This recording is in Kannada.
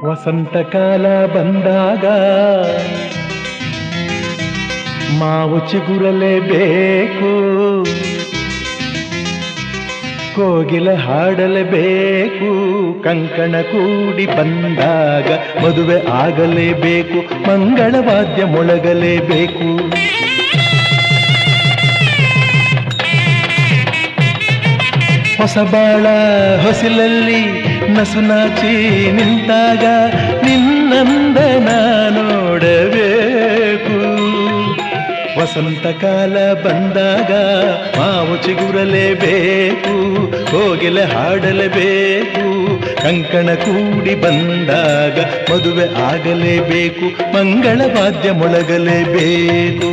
ವಸಂತ ಕಾಲ ಬಂದಾಗ ಮಾವು ಚಿಗುರಲೇಬೇಕು, ಕೋಗಿಲ ಹಾಡಲೇಬೇಕು, ಕಂಕಣ ಕೂಡಿ ಬಂದಾಗ ಮದುವೆ ಆಗಲೇಬೇಕು, ಮಂಗಳವಾದ್ಯ ಮೊಳಗಲೇಬೇಕು. ಹೊಸಬಾಳ ಹೊಸಿಲಲ್ಲಿ ನಸುನಾಚಿ ನಿಂತಾಗ ನಿನ್ನಂದನ ನೋಡಬೇಕು. ವಸಂತ ಕಾಲ ಬಂದಾಗ ಮಾವು ಚಿಗುರಲೇಬೇಕು, ಕೋಗಿಲ ಹಾಡಲೇಬೇಕು, ಕಂಕಣ ಕೂಡಿ ಬಂದಾಗ ಮದುವೆ ಆಗಲೇಬೇಕು, ಮಂಗಳವಾದ್ಯ ಮೊಳಗಲೇಬೇಕು.